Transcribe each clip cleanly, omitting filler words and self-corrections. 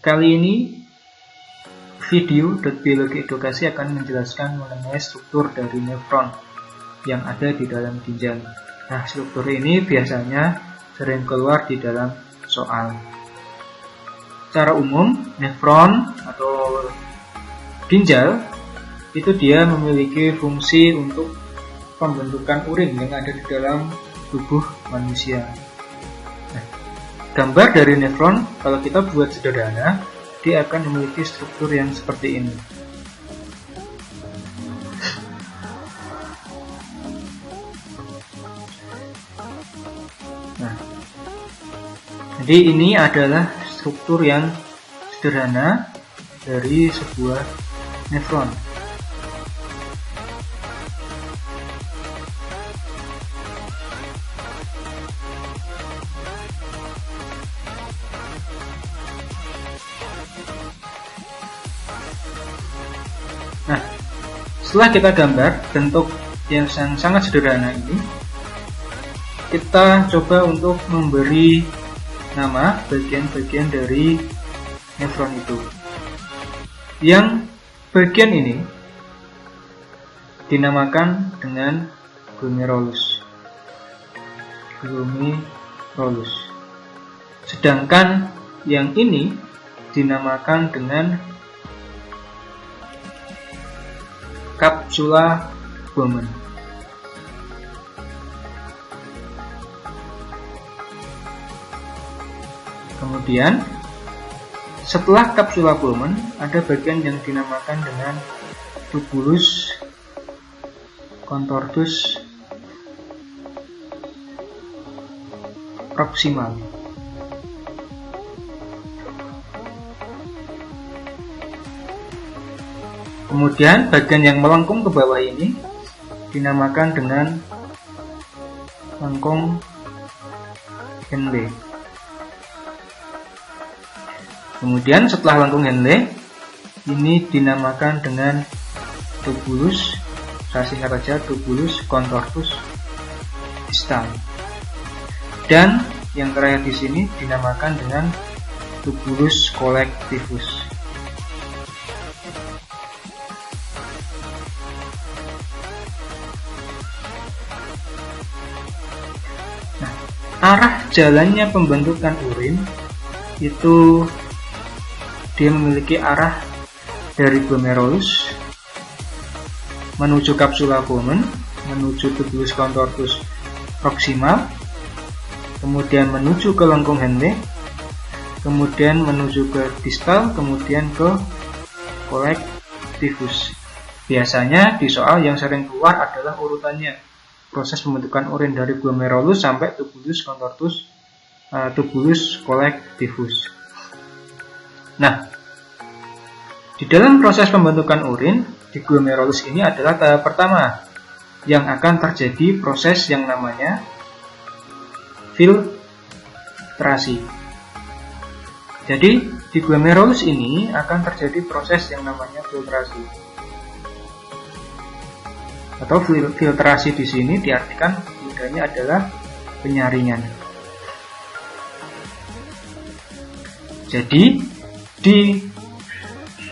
Kali ini video biologi edukasi akan menjelaskan mengenai struktur dari nefron yang ada di dalam ginjal. Nah, struktur ini biasanya sering keluar di dalam soal. Secara umum, nefron atau ginjal itu dia memiliki fungsi untuk pembentukan urin yang ada di dalam tubuh manusia. Nah, gambar dari nefron kalau kita buat sederhana, dia akan memiliki struktur yang seperti ini. Nah, jadi ini adalah struktur yang sederhana dari sebuah nefron. Nah, setelah kita gambar bentuk yang sangat sederhana ini, kita coba untuk memberi nama bagian-bagian dari nefron itu. Yang bagian ini dinamakan dengan glomerulus. Sedangkan yang ini dinamakan dengan kapsula Bowman. Kemudian setelah kapsula Bowman ada bagian yang dinamakan dengan tubulus contortus proximal. Kemudian bagian yang melengkung ke bawah ini dinamakan dengan lengkung Henle. Kemudian setelah lengkung Henle ini dinamakan dengan tubulus, saya singkat saja, tubulus contortus distal. Dan yang terakhir di sini dinamakan dengan tubulus collectivus. Arah jalannya pembentukan urin itu dia memiliki arah dari glomerulus menuju kapsula Bowman, menuju tubulus contortus proximal, kemudian menuju ke lengkung Henle, kemudian menuju ke distal, kemudian ke collectivus. Biasanya di soal yang sering keluar adalah urutannya. Proses pembentukan urin dari glomerulus sampai tubulus contortus, tubulus collectivus. Nah, di dalam proses pembentukan urin di glomerulus ini adalah tahap pertama yang akan terjadi proses yang namanya filtrasi. Jadi di glomerulus ini akan terjadi proses yang namanya filtrasi. Atau filtrasi di sini diartikan mudahnya adalah penyaringan. Jadi di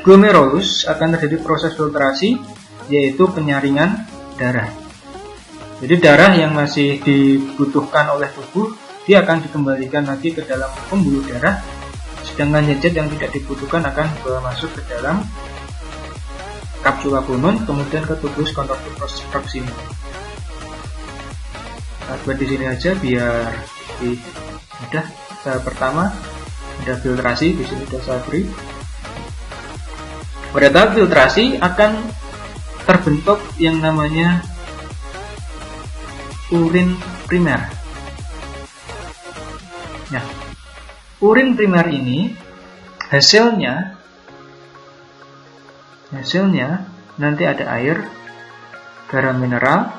glomerulus akan terjadi proses filtrasi, yaitu penyaringan darah. Jadi darah yang masih dibutuhkan oleh tubuh, dia akan dikembalikan lagi ke dalam pembuluh darah, sedangkan zat yang tidak dibutuhkan akan masuk ke dalam kapsula Bowman, kemudian ke tubulus contortus proximal. Nah, buat di sini aja biar lebih mudah. Tahap pertama ada filtrasi, di sini sudah saya beri. Pada tahap filtrasi akan terbentuk yang namanya urin primer. Nah, urin primer ini hasilnya nanti ada air, garam mineral,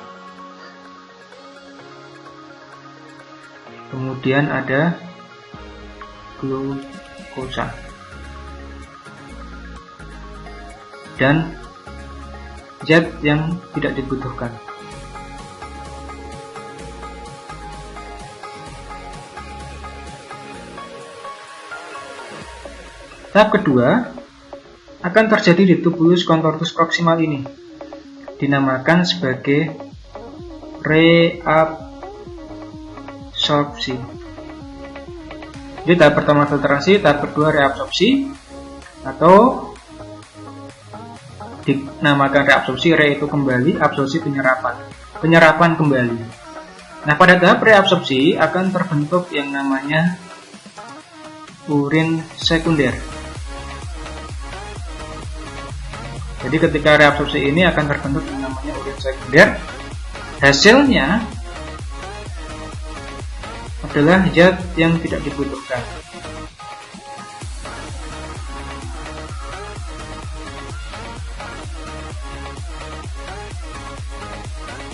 kemudian ada glukosa dan zat yang tidak dibutuhkan. Tahap kedua akan terjadi di tubulus contortus proximal ini, dinamakan sebagai reabsorpsi. Jadi tahap pertama filtrasi, tahap kedua reabsorpsi, atau dinamakan reabsorpsi. Re itu kembali, absorpsi penyerapan kembali. Nah, pada tahap reabsorpsi akan terbentuk yang namanya urin sekunder. Jadi ketika reabsorpsi ini akan terbentuk yang namanya urin sekunder. Hasilnya adalah zat yang tidak dibutuhkan.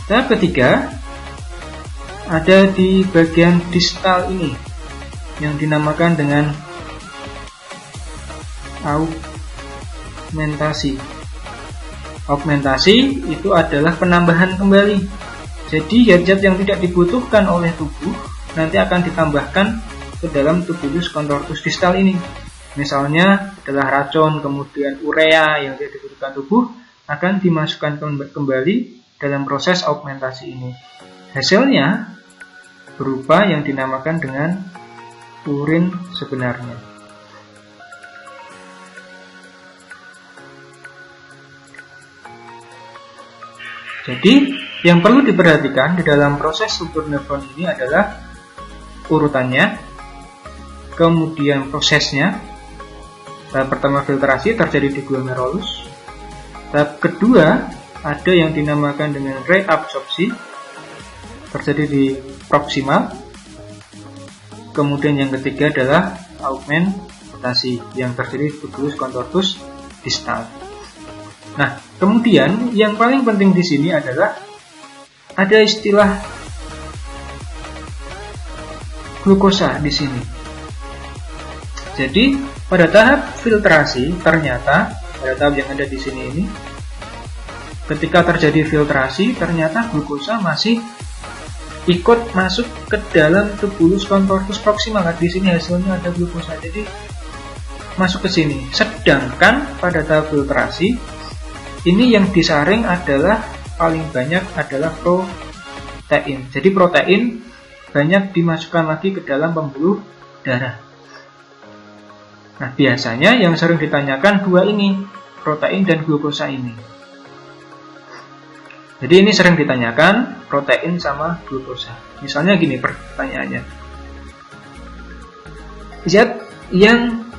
Tahap ketiga ada di bagian distal ini yang dinamakan dengan augmentasi. Augmentasi itu adalah penambahan kembali. Jadi zat-zat yang tidak dibutuhkan oleh tubuh nanti akan ditambahkan ke dalam tubulus contortus distal ini. Misalnya adalah racun, kemudian urea yang tidak dibutuhkan tubuh akan dimasukkan kembali dalam proses augmentasi ini. Hasilnya berupa yang dinamakan dengan urin sebenarnya. Jadi, yang perlu diperhatikan di dalam proses struktur nefron ini adalah urutannya, kemudian prosesnya. Tahap pertama filtrasi terjadi di glomerulus. Tahap kedua ada yang dinamakan dengan reabsorpsi, terjadi di proximal. Kemudian yang ketiga adalah augmentasi yang terjadi di tubulus contortus distal. Nah, kemudian yang paling penting di sini adalah ada istilah glukosa di sini. Jadi, pada tahap filtrasi ternyata pada tahap yang ada di sini ini, ketika terjadi filtrasi ternyata glukosa masih ikut masuk ke dalam tubulus contortus proximal. Di sini hasilnya ada glukosa, jadi masuk ke sini. Sedangkan pada tahap filtrasi ini yang disaring adalah paling banyak adalah protein. Jadi protein banyak dimasukkan lagi ke dalam pembuluh darah. Nah, biasanya yang sering ditanyakan dua ini, protein dan glukosa ini. Jadi ini sering ditanyakan protein sama glukosa. Misalnya gini pertanyaannya. Zat yang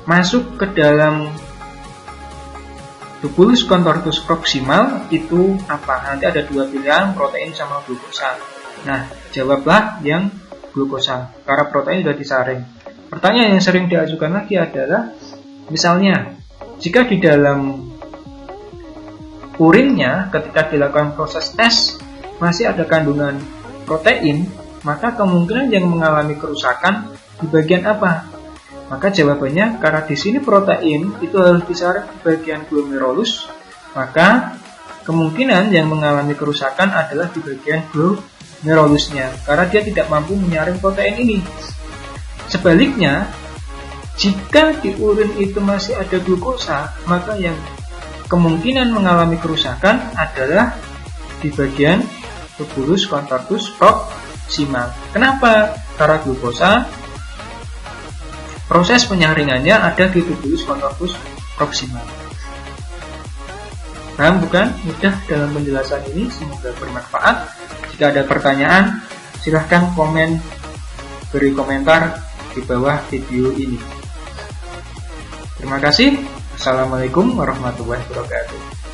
masuk ke dalam tubulus contortus proximal itu apa? Nanti ada dua pilihan, protein sama glukosa. Nah, jawablah yang glukosa, karena protein sudah disaring. Pertanyaan yang sering diajukan lagi adalah, misalnya, jika di dalam urinnya ketika dilakukan proses tes masih ada kandungan protein, maka kemungkinan yang mengalami kerusakan di bagian apa? Maka jawabannya, karena di sini protein itu harus disaring di bagian glomerulus, maka kemungkinan yang mengalami kerusakan adalah di bagian glomerulusnya, karena dia tidak mampu menyaring protein ini. Sebaliknya, jika di urin itu masih ada glukosa, maka yang kemungkinan mengalami kerusakan adalah di bagian tubulus contortus proximal. Kenapa? Karena glukosa proses penyaringannya ada di tubulus contortus proximal. Paham bukan? Mudah dalam penjelasan ini, semoga bermanfaat. Jika ada pertanyaan, silahkan beri komentar di bawah video ini. Terima kasih. Assalamualaikum warahmatullahi wabarakatuh.